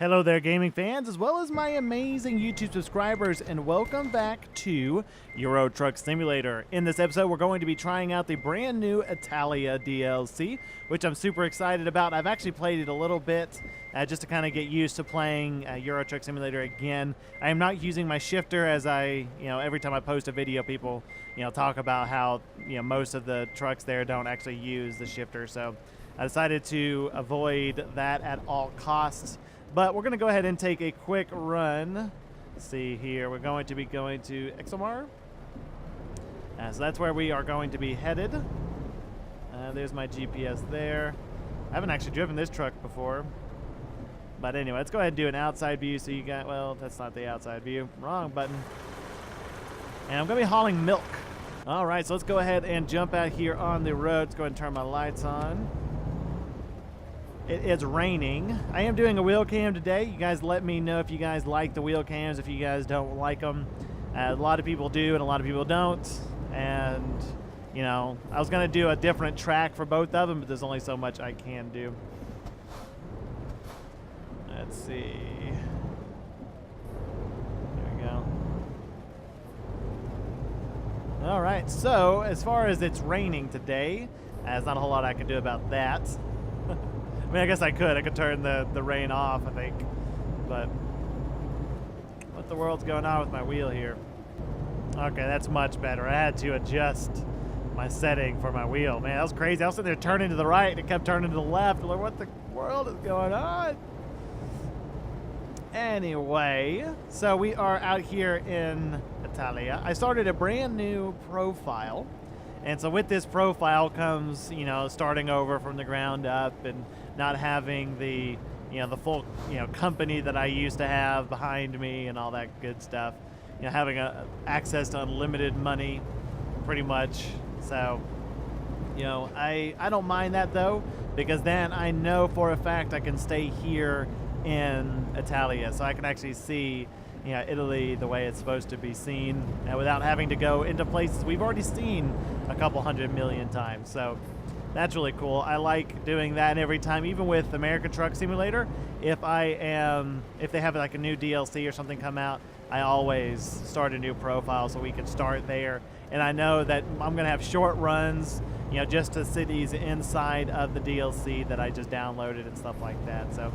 Hello there, gaming fans, as well as my amazing YouTube subscribers, and welcome back to Euro Truck Simulator. In this episode, we're going to be trying out the brand new Italia DLC, which I'm super excited about. I've actually played it a little bit just to kind of get used to playing Euro Truck Simulator again. I am not using my shifter, as every time I post a video, people, talk about how, most of the trucks there don't actually use the shifter. So I decided to avoid that at all costs. But we're going to go ahead and take a quick run. Let's see here. We're going to be going to Exomar. So that's where we are going to be headed. There's my GPS there. I haven't actually driven this truck before. But anyway, let's go ahead and do an outside view so you got, well, that's not the outside view. Wrong button. And I'm going to be hauling milk. All right, so let's go ahead and jump out here on the road. Let's go ahead and turn my lights on. It is raining. I am doing a wheel cam today. You guys let me know if you guys like the wheel cams, if you guys don't like them. A lot of people do and a lot of people don't. And, I was going to do a different track for both of them, but there's only so much I can do. Let's see. There we go. All right, so as far as it's raining today, there's not a whole lot I can do about that. I mean, I guess I could turn the rain off, I think, but what the world's going on with my wheel here? Okay, that's much better. I had to adjust my setting for my wheel. Man, that was crazy. I was sitting there turning to the right, and it kept turning to the left. Like, what the world is going on? Anyway, so we are out here in Italia. I started a brand new profile. And so with this profile comes, starting over from the ground up and not having the, the full, company that I used to have behind me and all that good stuff. Having access to unlimited money, pretty much. So, I don't mind that though, because then I know for a fact I can stay here in Italia, so I can actually see Italy the way it's supposed to be seen without having to go into places we've already seen a couple 100 million times. So that's really cool. I like doing that every time, even with American Truck Simulator. If they have like a new DLC or something come out, I always start a new profile so we can start there. And I know that I'm going to have short runs, just to cities inside of the DLC that I just downloaded and stuff like that. So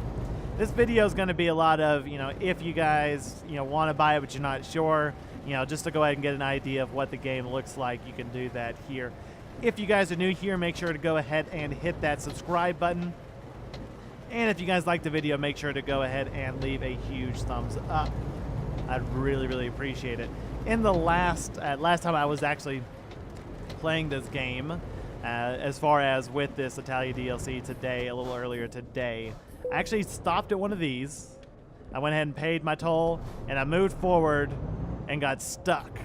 this video is going to be a lot of, if you guys, want to buy it but you're not sure, just to go ahead and get an idea of what the game looks like, you can do that here. If you guys are new here, make sure to go ahead and hit that subscribe button. And if you guys like the video, make sure to go ahead and leave a huge thumbs up. I'd really, really appreciate it. In the last time I was actually playing this game, as far as with this Italia DLC today, a little earlier today, I actually stopped at one of these. I went ahead and paid my toll, and I moved forward and got stuck.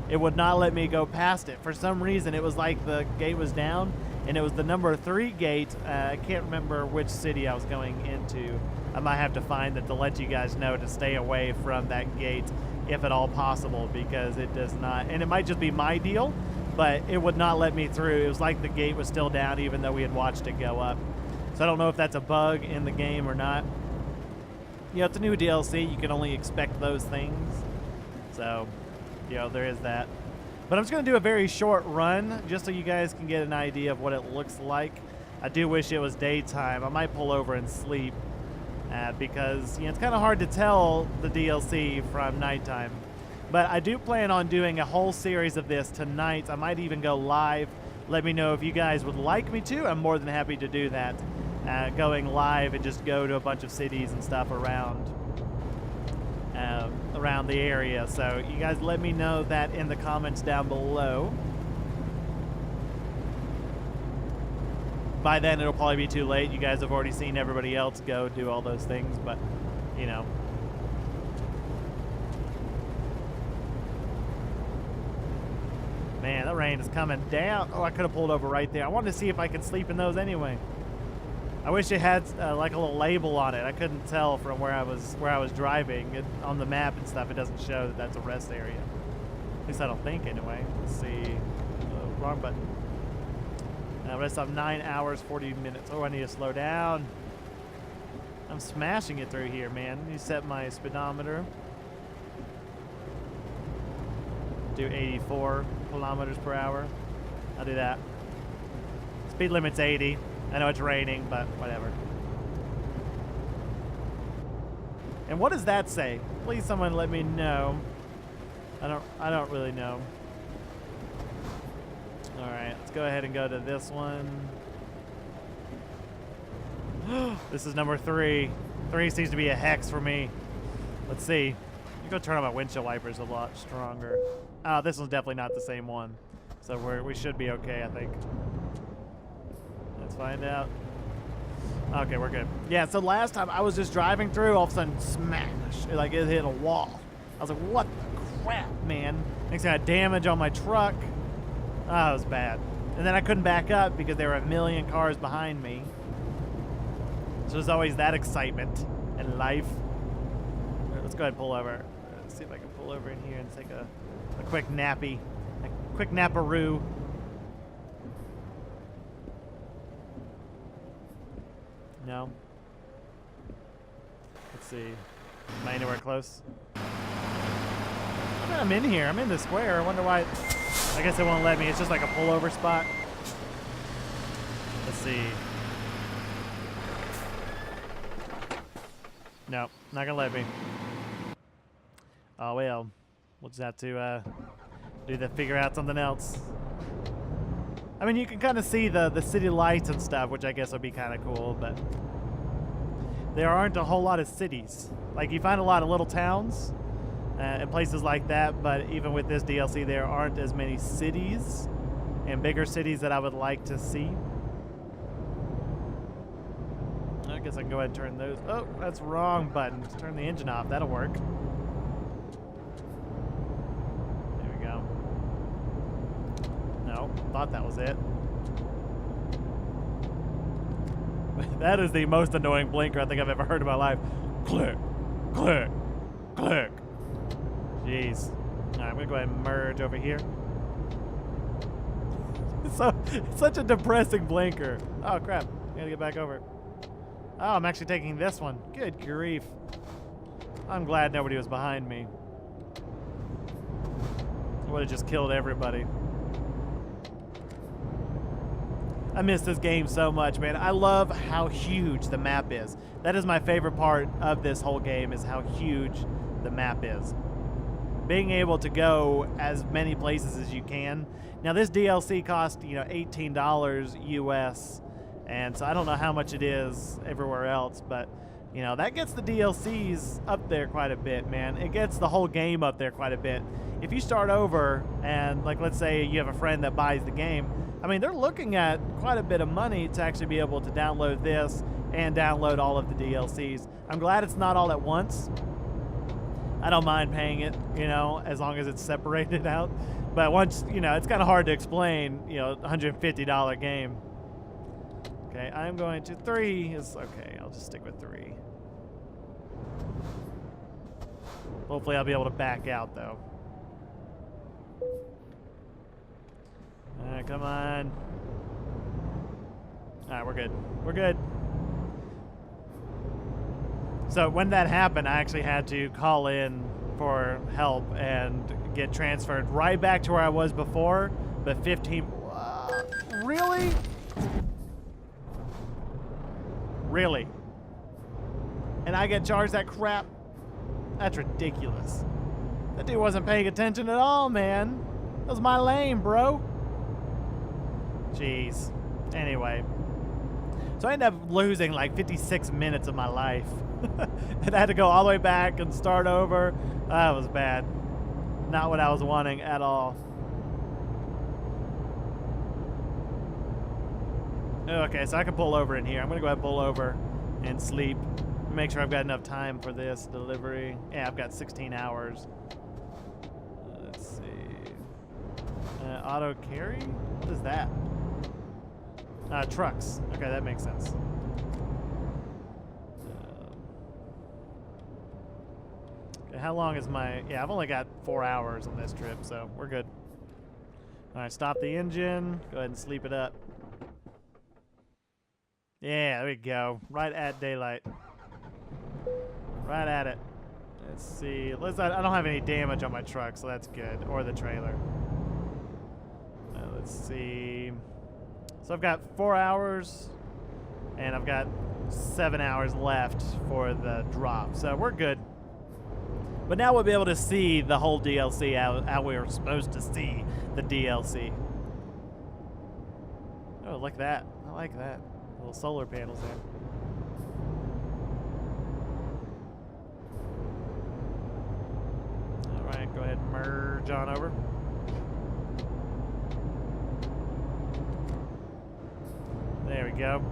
It would not let me go past it. For some reason, it was like the gate was down, and it was the number 3 gate. I can't remember which city I was going into. I might have to find that to let you guys know to stay away from that gate if at all possible, because it does not, and it might just be my deal, but it would not let me through. It was like the gate was still down even though we had watched it go up. So I don't know if that's a bug in the game or not. It's a new DLC. You can only expect those things. So, there is that. But I'm just going to do a very short run just so you guys can get an idea of what it looks like. I do wish it was daytime. I might pull over and sleep because, it's kind of hard to tell the DLC from nighttime. But I do plan on doing a whole series of this tonight. I might even go live. Let me know if you guys would like me to. I'm more than happy to do that. Going live and just go to a bunch of cities and stuff around the area. So you guys let me know that in the comments down below. By then it'll probably be too late. You guys have already seen everybody else go do all those things, but Man, that rain is coming down. Oh, I could have pulled over right there. I wanted to see if I could sleep in those anyway. I wish it had like a little label on it. I couldn't tell from where I was driving. On the map and stuff, it doesn't show that that's a rest area. At least I don't think anyway. Let's see. Oh, wrong button. Rest of 9 hours, 40 minutes. Oh, I need to slow down. I'm smashing it through here, man. Let me set my speedometer. Do 84 kilometers per hour. I'll do that. Speed limit's 80. I know it's raining, but whatever. And what does that say? Please someone let me know. I don't really know. Alright, let's go ahead and go to this one. This is number 3. 3 seems to be a hex for me. Let's see. I'm gonna turn on my windshield wipers a lot stronger. Oh, this one's definitely not the same one. So we should be okay, I think. Let's find out. Okay, we're good. Yeah, so last time I was just driving through, all of a sudden, smash. Like it hit a wall. I was like, what the crap, man? Next thing I had damage on my truck. Oh, it was bad. And then I couldn't back up because there were a million cars behind me. So there's always that excitement in life. Right, let's go ahead and pull over. Let's see if I can pull over in here and take a quick nappy. A quick napperoo. No. Let's see. Am I anywhere close? I'm in here. I'm in the square. I wonder why. I guess it won't let me. It's just like a pullover spot. Let's see. No, not gonna let me. Oh well. We'll just have to figure out something else. I mean, you can kind of see the city lights and stuff, which I guess would be kind of cool, but there aren't a whole lot of cities. Like, you find a lot of little towns and places like that, but even with this DLC, there aren't as many cities and bigger cities that I would like to see. I guess I can go ahead and turn those. Oh, that's wrong button. Just turn the engine off. That'll work. There we go. No, thought that was it. That is the most annoying blinker I think I've ever heard in my life. Click, click, click. Jeez. All right, I'm gonna go ahead and merge over here. It's such a depressing blinker. Oh crap! I gotta get back over. Oh, I'm actually taking this one. Good grief. I'm glad nobody was behind me. I would have just killed everybody. I miss this game so much, man. I love how huge the map is. That is my favorite part of this whole game, is how huge the map is. Being able to go as many places as you can. Now, this DLC cost, $18 US. And so I don't know how much it is everywhere else, but, that gets the DLCs up there quite a bit, man. It gets the whole game up there quite a bit. If you start over and, like, let's say you have a friend that buys the game, I mean, they're looking at quite a bit of money to actually be able to download this and download all of the DLCs. I'm glad it's not all at once. I don't mind paying it, as long as it's separated out. But once, it's kind of hard to explain, $150 game. Okay, I'm going to 3 is okay. I'll just stick with 3. Hopefully I'll be able to back out, though. All right, come on. All right, we're good. We're good. So when that happened, I actually had to call in for help and get transferred right back to where I was before, but 15... Really? Really? And I get charged that crap? That's ridiculous. That dude wasn't paying attention at all, man. That was my lane, bro. Jeez. Anyway. So I ended up losing like 56 minutes of my life. And I had to go all the way back and start over. That was bad. Not what I was wanting at all. Okay, so I can pull over in here. I'm going to go ahead and pull over and sleep. Make sure I've got enough time for this delivery. Yeah, I've got 16 hours. Let's see. Auto carry? What is that? Trucks. Okay, that makes sense. Okay, how long is my... Yeah, I've only got 4 hours on this trip, so we're good. All right, stop the engine. Go ahead and sleep it up. Yeah, there we go. Right at daylight. Right at it. Let's see. I don't have any damage on my truck, so that's good. Or the trailer. Let's see. So I've got 4 hours, and I've got 7 hours left for the drop. So we're good. But now we'll be able to see the whole DLC how we were supposed to see the DLC. Oh, look at that. I like that. Little solar panels there. All right, go ahead and merge on over. There we go.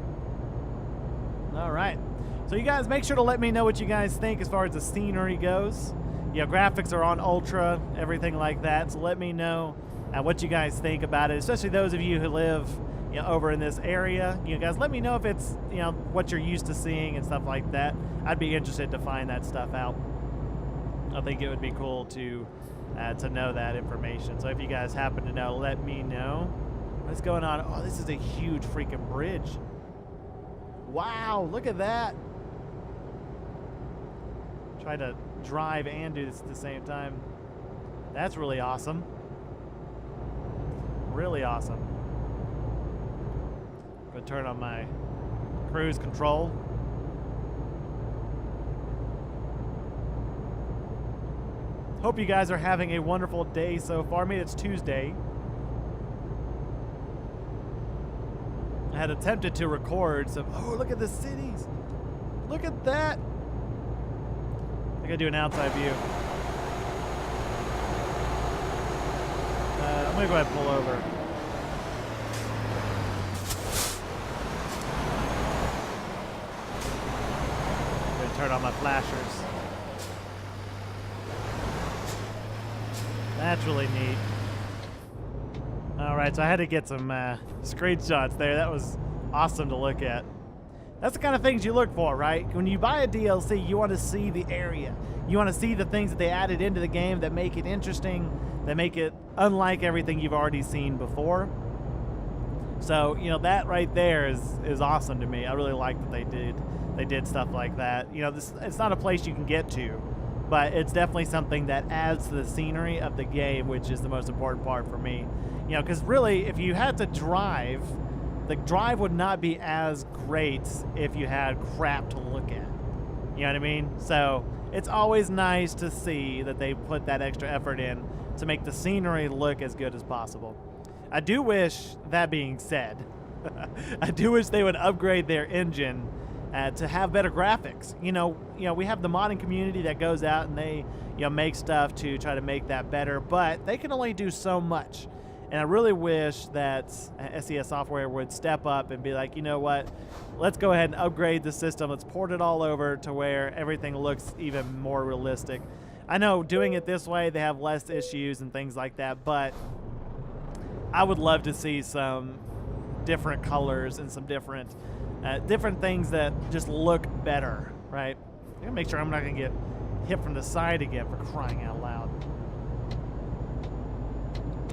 All right. So you guys make sure to let me know what you guys think as far as the scenery goes. You know, graphics are on ultra, everything like that. So let me know what you guys think about it, especially those of you who live, you know, over in this area. You guys, let me know if it's, you know, what you're used to seeing and stuff like that. I'd be interested to find that stuff out. I think it would be cool to know that information. So if you guys happen to know, let me know. What's going on? Oh, this is a huge freaking bridge. Wow, look at that. Try to drive and do this at the same time. That's really awesome. Really awesome. I'm gonna turn on my cruise control. Hope you guys are having a wonderful day so far. I mean, it's Tuesday. I had attempted to record some. Oh, look at the cities. Look at that. I gotta do an outside view. I'm gonna go ahead and pull over. I'm gonna turn on my flashers. That's really neat. All right, so I had to get some screenshots there. That was awesome to look at. That's the kind of things you look for, right? When you buy a DLC, you want to see the area. You want to see the things that they added into the game that make it interesting, that make it unlike everything you've already seen before. So, you know, that right there is awesome to me. I really like that they did stuff like that. You know, it's not a place you can get to, but it's definitely something that adds to the scenery of the game, which is the most important part for me. You know, because really, if you had to drive, the drive would not be as great if you had crap to look at. You know what I mean? So it's always nice to see that they put that extra effort in to make the scenery look as good as possible. I do wish, that being said, I do wish they would upgrade their engine to have better graphics. You know, we have the modding community that goes out and they, make stuff to try to make that better, but they can only do so much. And I really wish that SES Software would step up and be like, you know what, let's go ahead and upgrade the system. Let's port it all over to where everything looks even more realistic. I know doing it this way, they have less issues and things like that, but I would love to see some different colors and some different things that just look better, right? I'm gonna make sure I'm not gonna get hit from the side again, for crying out loud.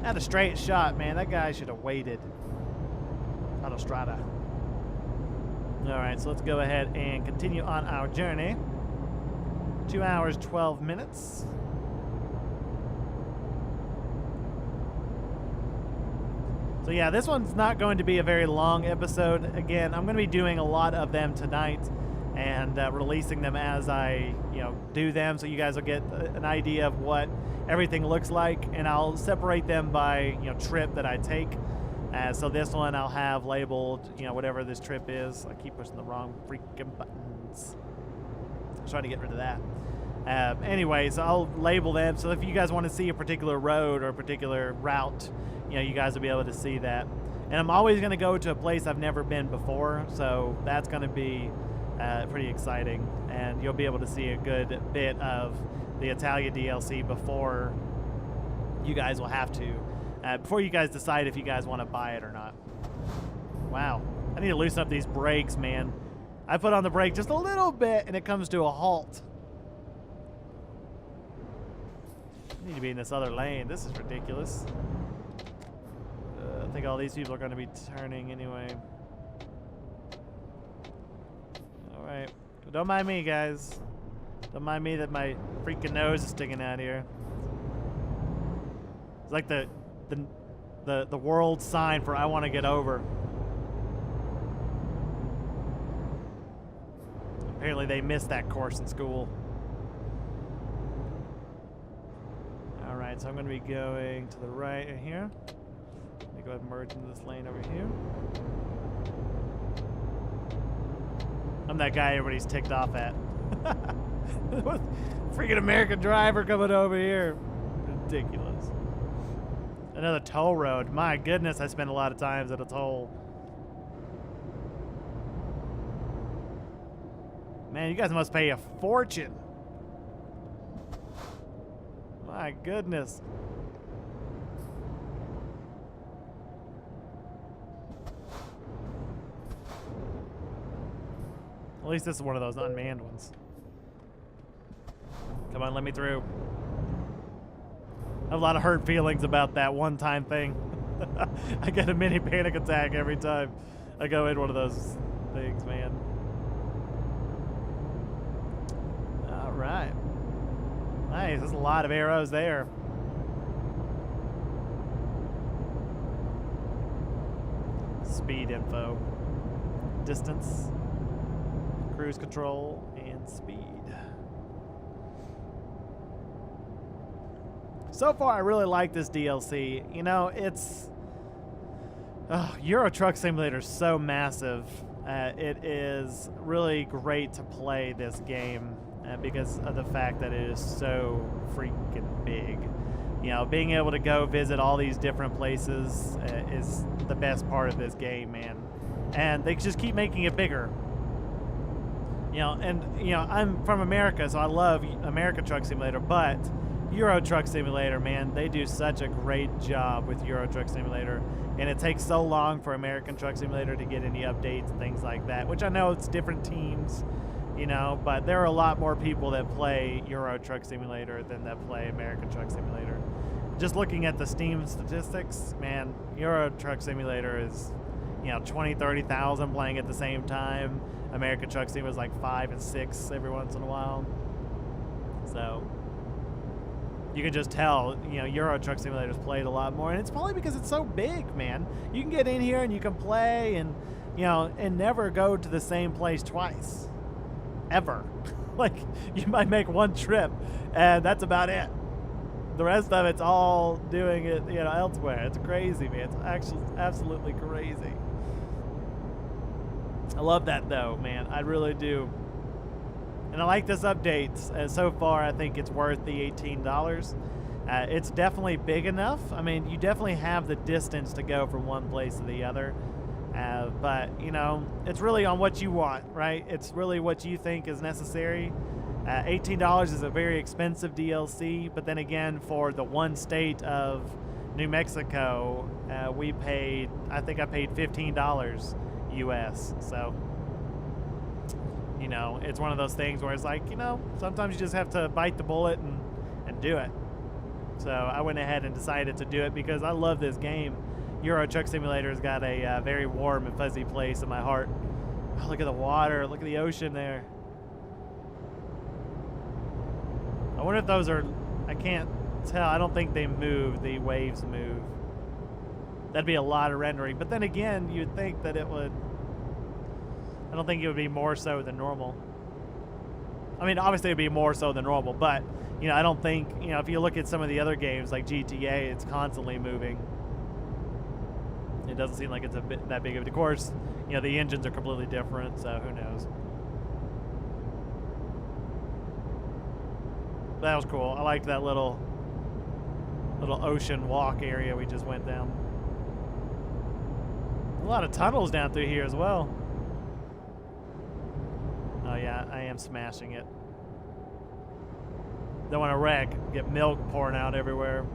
I had a straight shot, man. That guy should have waited. Autostrada. All right, so let's go ahead and continue on our journey. 2 hours, 12 minutes. So yeah, this one's not going to be a very long episode. Again, I'm going to be doing a lot of them tonight and releasing them as I, do them, so you guys will get an idea of what everything looks like, and I'll separate them by, trip that I take. So this one I'll have labeled, whatever this trip is. I keep pushing the wrong freaking buttons. I'm trying to get rid of that. Anyways, I'll label them, so if you guys want to see a particular road or a particular route, you guys will be able to see that. And I'm always going to go to a place I've never been before, so that's going to be pretty exciting. And you'll be able to see a good bit of the Italia DLC before you guys will have to, before you guys decide if you guys want to buy it or not. Wow, I need to loosen up these brakes, man. I put on the brake just a little bit and it comes to a halt. I need to be in this other lane. This is ridiculous. I think all these people are going to be turning anyway. All right, don't mind me, guys. Don't mind me that my freaking nose is sticking out here. It's like the world sign for I want to get over. Apparently they missed that course in school. All right, so I'm going to be going to the right here. Let me go ahead and merge into this lane over here. I'm that guy everybody's ticked off at. Freaking American driver coming over here. Ridiculous. Another toll road. My goodness, I spend a lot of times at a toll. Man, you guys must pay a fortune. My goodness. At least this is one of those unmanned ones. Come on, let me through. I have a lot of hurt feelings about that one-time thing. I get a mini panic attack every time I go in one of those things, man. All right. Nice, there's a lot of arrows there. Speed info. Distance. Cruise control and speed. So far, I really like this DLC. You know, it's... Euro Truck Simulator is so massive. It is really great to play this game because of the fact that it is so freaking big. You know, being able to go visit all these different places is the best part of this game, man. And they just keep making it bigger. You know, and, you know, I'm from America, so I love American Truck Simulator, but Euro Truck Simulator, man, they do such a great job with Euro Truck Simulator, and it takes so long for American Truck Simulator to get any updates and things like that, which I know it's different teams, you know, but there are a lot more people that play Euro Truck Simulator than that play American Truck Simulator. Just looking at the Steam statistics, man, Euro Truck Simulator is, you know, 20, 30,000 playing at the same time. American Truck Simulator is like 5 and 6 every once in a while. So you can just tell, you know, Euro Truck Simulator's played a lot more, and it's probably because it's so big, man. You can get in here and you can play and, you know, and never go to the same place twice. Ever. Like, you might make one trip, and that's about it. The rest of it's all doing it, you know, elsewhere. It's crazy, man. It's actually absolutely crazy. I love that, though, man. I really do. And I like this update. So far, I think it's worth the $18. It's definitely big enough. I mean, you definitely have the distance to go from one place to the other. But, you know, it's really on what you want, right? It's really what you think is necessary. $18 is a very expensive DLC. But then again, for the one state of New Mexico, we paid, I think I paid $15 US. So, you know, it's one of those things where it's like, you know, sometimes you just have to bite the bullet and do it. So I went ahead and decided to do it because I love this game. Euro Truck Simulator has got a very warm and fuzzy place in my heart. Oh, look at the water. Look at the ocean there. I wonder if those are... I can't tell. I don't think they move. The waves move. That'd be a lot of rendering. But then again, you'd think that it would... I don't think it would be more so than normal. I mean, obviously it would be more so than normal, but, you know, I don't think, you know, if you look at some of the other games like GTA, it's constantly moving. It doesn't seem like it's that big of a... Of course, you know, the engines are completely different, so who knows. That was cool. I liked that little ocean walk area we just went down. A lot of tunnels down through here as well. Oh yeah, I am smashing it. Don't want to wreck. Get milk pouring out everywhere.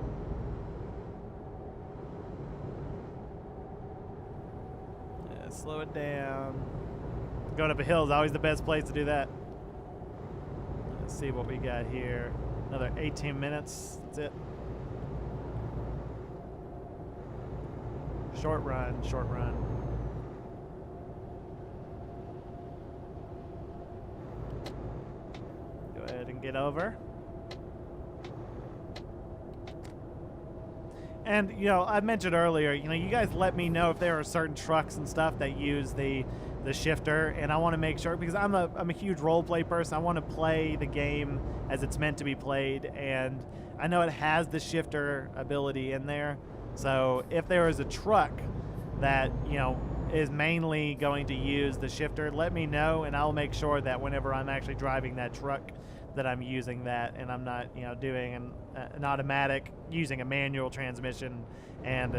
Yeah, slow it down. Going up a hill is always the best place to do that. Let's see what we got here. Another 18 minutes. That's it. Short run, short run. Go ahead and get over. And, you know, I mentioned earlier, you know, you guys let me know if there are certain trucks and stuff that use the shifter, and I want to make sure, because I'm a huge role play person. I want to play the game as it's meant to be played, and I know it has the shifter ability in there. So if there is a truck that, you know, is mainly going to use the shifter, let me know, and I'll make sure that whenever I'm actually driving that truck that I'm using that, and I'm not, you know, doing an automatic using a manual transmission, and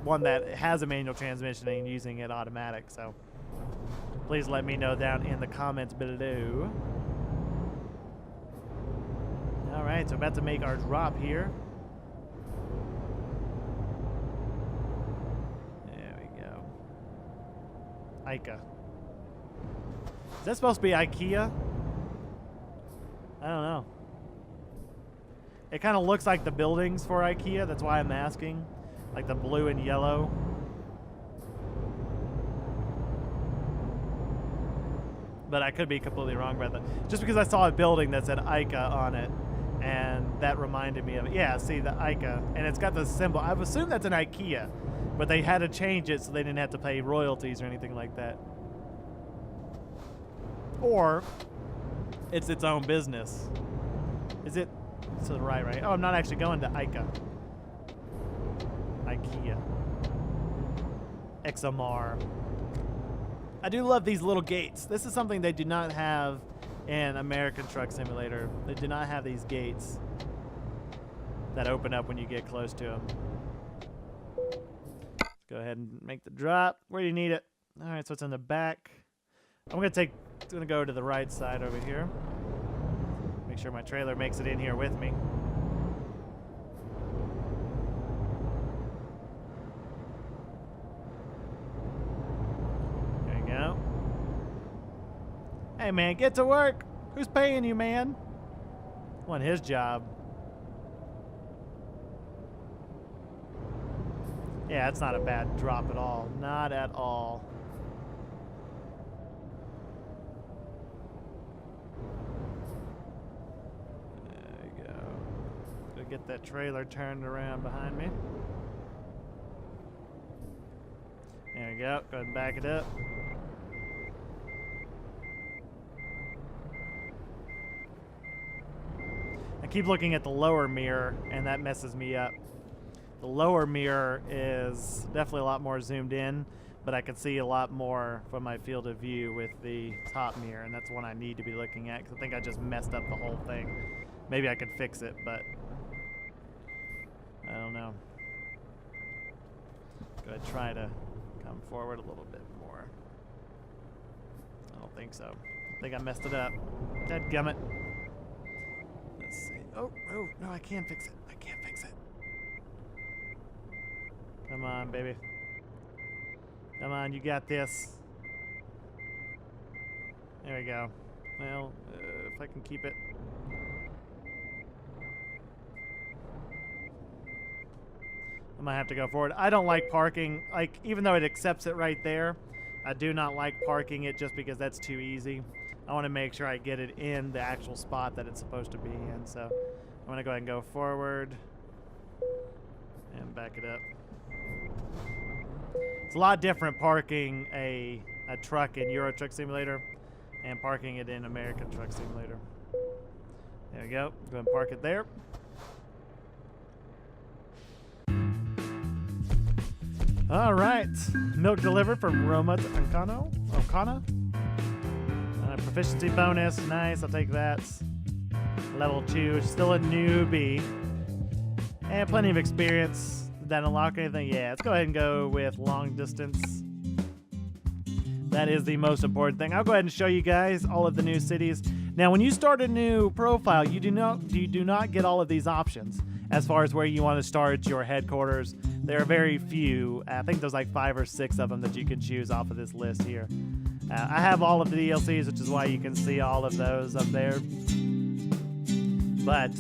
one that has a manual transmission and using it automatic. So please let me know down in the comments below. All right, so about to make our drop here. There we go. Ica. Is that supposed to be IKEA? I don't know. It kind of looks like the buildings for IKEA. That's why I'm asking. Like the blue and yellow. But I could be completely wrong about that. Just because I saw a building that said ICA on it, and that reminded me of it. Yeah, see the ICA, and it's got the symbol. I've assumed that's an IKEA, but they had to change it so they didn't have to pay royalties or anything like that. Or it's its own business. Is it to the right? Oh, I'm not actually going to ICA. IKEA. Exomar. I do love these little gates. This is something they do not have in American Truck Simulator. They do not have these gates that open up when you get close to them. Let's go ahead and make the drop. Where do you need it? All right, so it's in the back. I'm gonna go to the right side over here. Make sure my trailer makes it in here with me. There you go. Hey man, get to work. Who's paying you, man? Want his job. Yeah, that's not a bad drop at all. Not at all. Get that trailer turned around behind me. There we go. Go ahead and back it up. I keep looking at the lower mirror, and that messes me up. The lower mirror is definitely a lot more zoomed in, but I can see a lot more from my field of view with the top mirror, and that's one I need to be looking at, because I think I just messed up the whole thing. Maybe I could fix it, but I don't know. Go ahead, try to come forward a little bit more. I don't think so. I think I messed it up. Dadgummit. Let's see. Oh, no, I can't fix it. I can't fix it. Come on, baby. Come on, you got this. There we go. Well, if I can keep it. I might have to go forward. I don't like parking. Like, even though it accepts it right there, I do not like parking it just because that's too easy. I want to make sure I get it in the actual spot that it's supposed to be in. So I'm going to go ahead and go forward and back it up. It's a lot different parking a truck in Euro Truck Simulator and parking it in American Truck Simulator. There we go. Go ahead and park it there. All right, milk delivered from Roma to Ancona. Proficiency bonus, nice, I'll take that. Level 2, still a newbie. And plenty of experience. Did that unlock anything? Yeah, let's go ahead and go with long distance. That is the most important thing. I'll go ahead and show you guys all of the new cities. Now, when you start a new profile, you do not get all of these options as far as where you want to start your headquarters. There are very few. I think there's like 5 or 6 of them that you can choose off of this list here. I have all of the DLCs, which is why you can see all of those up there. But,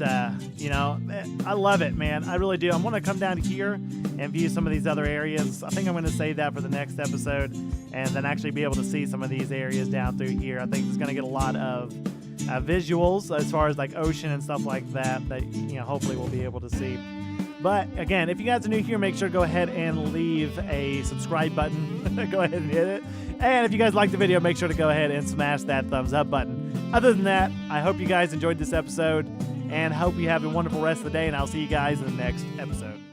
you know, I love it, man. I really do. I'm going to come down here and view some of these other areas. I think I'm going to save that for the next episode and then actually be able to see some of these areas down through here. I think it's going to get a lot of visuals as far as like ocean and stuff like that hopefully we'll be able to see. But again, if you guys are new here, make sure to go ahead and leave a subscribe button. Go ahead and hit it. And if you guys liked the video, make sure to go ahead and smash that thumbs up button. Other than that, I hope you guys enjoyed this episode and hope you have a wonderful rest of the day, and I'll see you guys in the next episode.